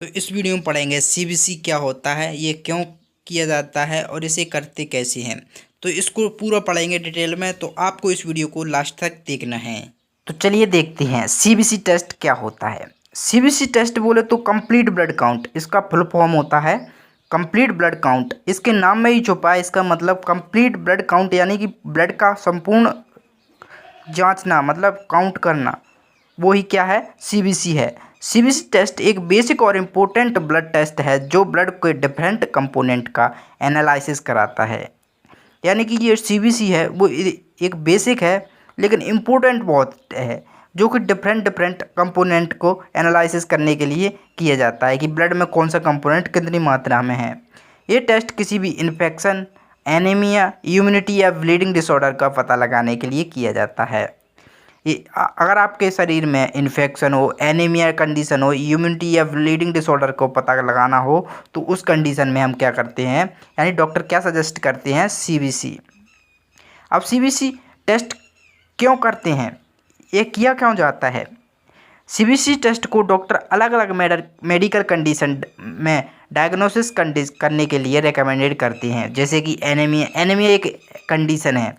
तो इस वीडियो में पढ़ेंगे सीबीसी क्या होता है, ये क्यों किया जाता है और इसे करते कैसे हैं। तो इसको पूरा पढ़ेंगे डिटेल में, तो आपको इस वीडियो को लास्ट तक देखना है। तो चलिए देखते हैं सीबीसी टेस्ट क्या होता है। सीबीसी टेस्ट बोले तो कंप्लीट ब्लड काउंट, इसका फुल फॉर्म होता है कंप्लीट ब्लड काउंट। इसके नाम में ही छुपा है इसका मतलब कंप्लीट ब्लड काउंट, यानी कि ब्लड का संपूर्ण जांचना, मतलब काउंट करना, वो ही क्या है, सीबीसी है। सीबीसी टेस्ट एक बेसिक और इम्पोर्टेंट ब्लड टेस्ट है जो ब्लड के डिफरेंट कंपोनेंट का एनालिसिस कराता है। यानी कि ये सीबीसी है वो एक बेसिक है लेकिन इम्पोर्टेंट बहुत है, जो कि डिफरेंट डिफरेंट कंपोनेंट को एनालिसिस करने के लिए किया जाता है कि ब्लड में कौन सा कंपोनेंट कितनी मात्रा में है। ये टेस्ट किसी भी इन्फेक्शन, एनीमिया, इम्यूनिटी या ब्लीडिंग डिसऑर्डर का पता लगाने के लिए किया जाता है। अगर आपके शरीर में इन्फेक्शन हो, एनीमिया कंडीशन हो, इम्यूनिटी या ब्लीडिंग डिसऑर्डर को पता लगाना हो, तो उस कंडीशन में हम क्या करते हैं, यानी डॉक्टर क्या सजेस्ट करते हैं, सीबीसी। अब सीबीसी टेस्ट क्यों करते हैं, ये किया क्यों जाता है। सीबीसी टेस्ट को डॉक्टर अलग अलग मेडिकल कंडीशन में डायग्नोसिस करने के लिए रिकमेंडेड करते हैं। जैसे कि एनीमिया, एनीमिया एक कंडीशन है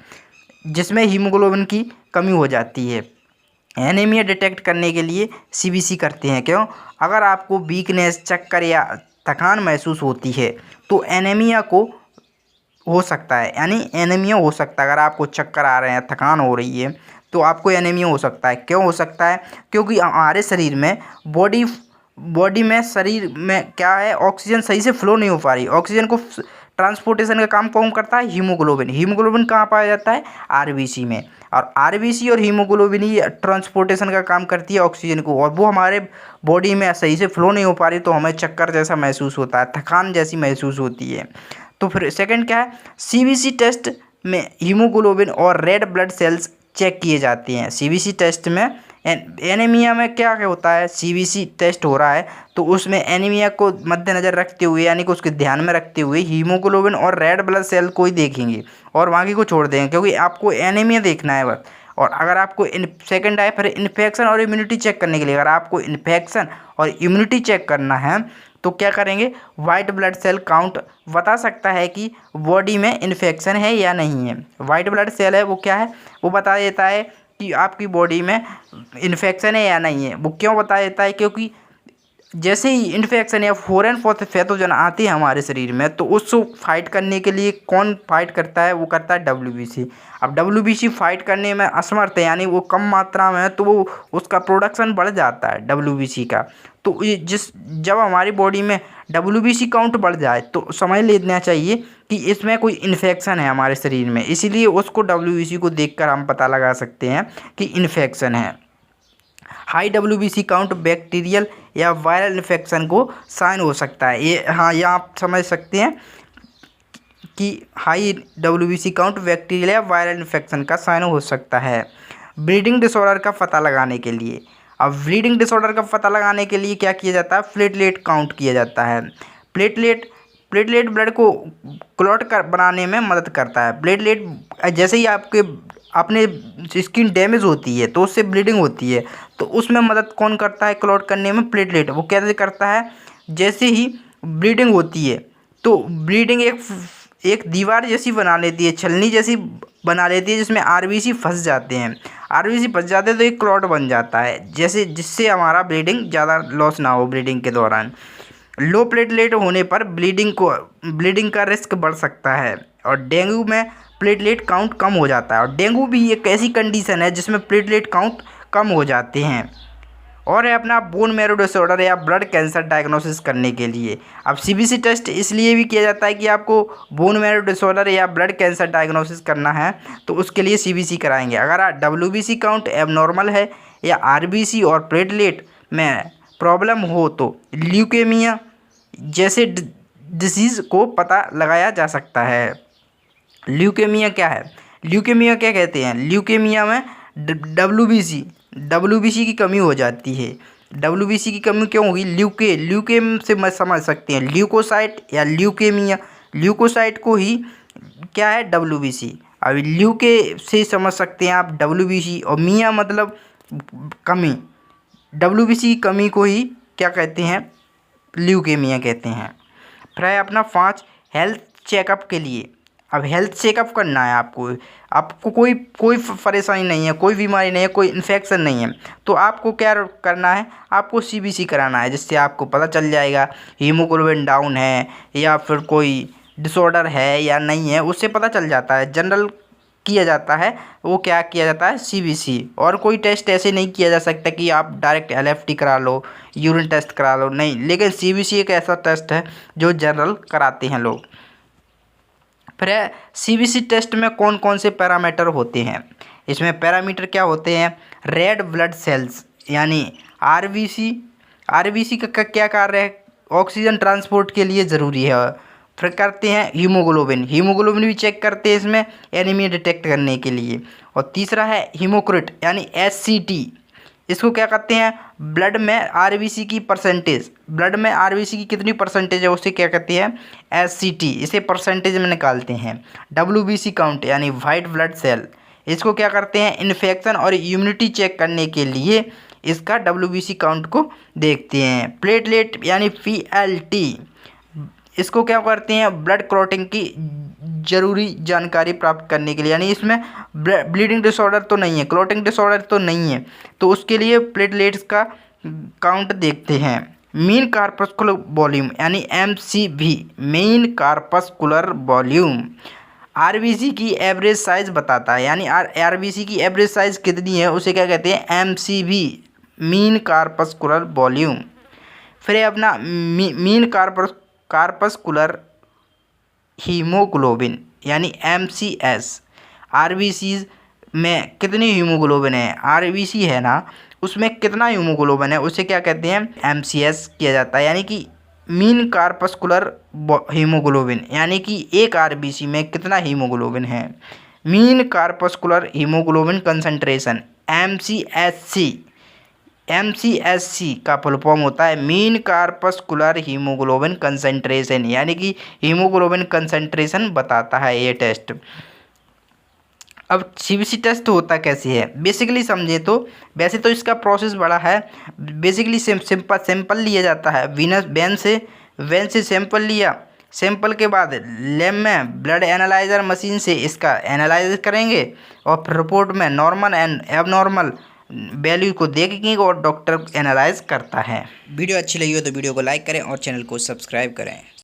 जिसमें हीमोग्लोबिन की कमी हो जाती है। एनीमिया डिटेक्ट करने के लिए सीबीसी करते हैं। क्यों, अगर आपको वीकनेस, चक्कर या थकान महसूस होती है तो एनीमिया को हो सकता है, यानी एनीमिया हो सकता है। अगर आपको चक्कर आ रहे हैं, थकान हो रही है, तो आपको एनीमिया हो सकता है। क्यों हो सकता है, क्योंकि हमारे शरीर में बॉडी में शरीर में क्या है, ऑक्सीजन सही से फ्लो नहीं हो पा रही। ऑक्सीजन को ट्रांसपोर्टेशन का काम कौन करता है, हीमोग्लोबिन। हीमोग्लोबिन कहाँ पाया जाता है, आरबीसी में। और आरबीसी और हीमोग्लोबिन ही ट्रांसपोर्टेशन का काम करती है ऑक्सीजन को, और वो हमारे बॉडी में सही से फ्लो नहीं हो पा रही, तो हमें चक्कर जैसा महसूस होता है, थकान जैसी महसूस होती है। तो फिर सेकंड क्या है, सीबीसी टेस्ट में हीमोग्लोबिन और रेड ब्लड सेल्स चेक किए जाते हैं। सीबीसी टेस्ट में एनीमिया में क्या क्या होता है, सीबीसी टेस्ट हो रहा है तो उसमें एनीमिया को मद्देनज़र रखते हुए, यानी कि उसके ध्यान में रखते हुए हीमोग्लोबिन और रेड ब्लड सेल को ही देखेंगे और बाकी को छोड़ देंगे, क्योंकि आपको एनीमिया देखना है बस। और अगर आपको सेकंड है फिर इन्फेक्शन और इम्यूनिटी चेक करने के लिए, अगर आपको इन्फेक्शन और इम्यूनिटी चेक करना है तो क्या करेंगे, वाइट ब्लड सेल काउंट बता सकता है कि बॉडी में इन्फेक्शन है या नहीं है। वाइट ब्लड सेल है वो क्या है, वो बता देता है कि आपकी बॉडी में इन्फेक्शन है या नहीं है। वो क्यों बता देता है, क्योंकि जैसे ही इन्फेक्शन या फॉरेन पैथोजन आती है हमारे शरीर में, तो उसको फाइट करने के लिए कौन फाइट करता है, वो करता है डब्ल्यूबीसी। अब डब्ल्यूबीसी फाइट करने में असमर्थ है, यानी वो कम मात्रा में है, तो वो उसका प्रोडक्शन बढ़ जाता है डब्ल्यूबीसी का। तो ये जब हमारी बॉडी में डब्ल्यूबीसी काउंट बढ़ जाए तो समझ लेना चाहिए कि इसमें कोई इन्फेक्शन है हमारे शरीर में, इसीलिए उसको डब्ल्यूबीसी को देखकर हम पता लगा सकते हैं कि इन्फेक्शन है। हाई डब्ल्यूबीसी काउंट बैक्टीरियल या वायरल इन्फेक्शन को साइन हो सकता है। ये हाँ, ये आप समझ सकते हैं कि हाई डब्ल्यूबीसी काउंट बैक्टीरियल या वायरल इन्फेक्शन का साइन हो सकता है। ब्लीडिंग डिसऑर्डर का पता लगाने के लिए, अब ब्लीडिंग डिसऑर्डर का पता लगाने के लिए क्या किया जाता है, प्लेटलेट काउंट किया जाता है। प्लेटलेट ब्लड को क्लॉट कर बनाने में मदद करता है। प्लेटलेट जैसे ही आपके अपने स्किन डैमेज होती है तो उससे ब्लीडिंग होती है, तो उसमें मदद कौन करता है, क्लॉट करने में प्लेटलेट। वो कैसे करता है, जैसे ही ब्लीडिंग होती है तो ब्लीडिंग एक दीवार जैसी बना लेती है, छलनी जैसी बना लेती है, जिसमें आरबीसी फंस जाते हैं। आरबीसी फंस जाते हैं तो एक क्लॉट बन जाता है, जैसे जिससे हमारा ब्लीडिंग ज़्यादा लॉस ना हो ब्लीडिंग के दौरान। लो प्लेटलेट होने पर ब्लीडिंग का रिस्क बढ़ सकता है। और डेंगू में प्लेटलेट काउंट कम हो जाता है, और डेंगू भी एक ऐसी कंडीशन है जिसमें प्लेटलेट काउंट कम हो जाते हैं। और है अपना बोन मैरो डिसऑर्डर या ब्लड कैंसर डायग्नोसिस करने के लिए। अब सीबीसी टेस्ट इसलिए भी किया जाता है कि आपको बोन मैरो डिसऑर्डर या ब्लड कैंसर डायग्नोसिस करना है तो उसके लिए सीबीसी कराएंगे। अगर डब्ल्यूबीसी काउंट एबनॉर्मल है या आरबीसी और प्लेटलेट में प्रॉब्लम हो तो ल्यूकेमिया जैसे डिसीज़ को पता लगाया जा सकता है। ल्यूकेमिया क्या है, ल्यूकेमिया क्या कहते हैं, ल्यूकेमिया में डब्ल्यूबीसी की कमी हो जाती है। डब्ल्यूबीसी की कमी क्यों होगी, ल्यूकेम से मत समझ सकते हैं, ल्यूकोसाइट या ल्यूकेमिया। ल्यूकोसाइट को ही क्या है, डब्ल्यूबीसी। अब ल्यूके से समझ सकते हैं आप डब्ल्यूबीसी, और मिया मतलब कमी। डब्ल्यूबीसी की कमी को ही क्या कहते हैं, ल्यूकेमिया कहते हैं। फिर है अपना 5 हेल्थ चेकअप के लिए। अब हेल्थ चेकअप करना है आपको कोई परेशानी नहीं है, कोई बीमारी नहीं है, कोई इन्फेक्शन नहीं है, तो आपको क्या करना है, आपको सीबीसी कराना है, जिससे आपको पता चल जाएगा हीमोग्लोबिन डाउन है या फिर कोई डिसऑर्डर है या नहीं है, उससे पता चल जाता है। जनरल किया जाता है, वो क्या किया जाता है, सीबीसी। और कोई टेस्ट ऐसे नहीं किया जा सकता कि आप डायरेक्ट एलएफटी करा लो, यूरिन टेस्ट करा लो, नहीं, लेकिन सीबीसी एक ऐसा टेस्ट है जो जनरल कराते हैं लोग। फिर सीबीसी टेस्ट में कौन कौन से पैरामीटर होते हैं, इसमें पैरामीटर क्या होते हैं, रेड ब्लड सेल्स यानी आरबीसी का क्या कार्य है, ऑक्सीजन ट्रांसपोर्ट के लिए ज़रूरी है। फिर करते हैं हीमोग्लोबिन भी चेक करते हैं इसमें एनीमिया डिटेक्ट करने के लिए। और तीसरा है हीमोक्रिट यानी एससीटी, इसको क्या कहते हैं, ब्लड में आरबीसी की परसेंटेज, ब्लड में आरबीसी की कितनी परसेंटेज है उसे क्या कहते हैं, एससीटी, इसे परसेंटेज में निकालते हैं। डब्ल्यूबीसी काउंट यानी वाइट ब्लड सेल, इसको क्या करते हैं, इन्फेक्शन और इम्यूनिटी चेक करने के लिए इसका डब्ल्यूबीसी काउंट को देखते हैं। प्लेटलेट यानी पीएलटी, इसको क्या करते हैं, ब्लड क्लॉटिंग की ज़रूरी जानकारी प्राप्त करने के लिए, यानी इसमें ब्लीडिंग डिसऑर्डर तो नहीं है, क्लॉटिंग डिसऑर्डर तो नहीं है, तो उसके लिए प्लेटलेट्स का काउंट देखते हैं। मीन कार्पस्कुलर वॉल्यूम यानी MCV, mean corpuscular volume RBC की एवरेज साइज बताता है, यानी आरबीसी की एवरेज साइज कितनी है उसे क्या कहते हैं, एमसीवी, मीन कार्पस्कुलर वॉल्यूम। फिर अपना मीन कार्पस्कुलर हीमोग्लोबिन यानी एमसीएस, आरबीसी में कितनी हीमोग्लोबिन है, आरबीसी है ना उसमें कितना हीमोग्लोबिन है उसे क्या कहते हैं, एमसीएस किया जाता है, यानी कि मीन कार्पस्कुलर हीमोग्लोबिन, यानी कि एक आरबीसी में कितना हीमोग्लोबिन है। मीन कार्पस्कुलर हीमोग्लोबिन कंसंट्रेशन एमसीएससी का फुल फॉर्म होता है मीन कार्पस्कुलर हीमोग्लोबिन कंसंट्रेशन, यानी कि हीमोग्लोबिन कंसंट्रेशन बताता है ये टेस्ट। अब सीबीसी टेस्ट होता कैसे है, बेसिकली समझे तो वैसे तो इसका प्रोसेस बड़ा है। बेसिकली सैंपल लिया जाता है वेन से सैंपल लिया, सैंपल के बाद लैब में ब्लड एनालाइजर मशीन से इसका एनालाइज करेंगे और फिर रिपोर्ट में नॉर्मल एंड एबनॉर्मल वैल्यू को देखेंगे और डॉक्टर एनालाइज करता है। वीडियो अच्छी लगी हो तो वीडियो को लाइक करें और चैनल को सब्सक्राइब करें।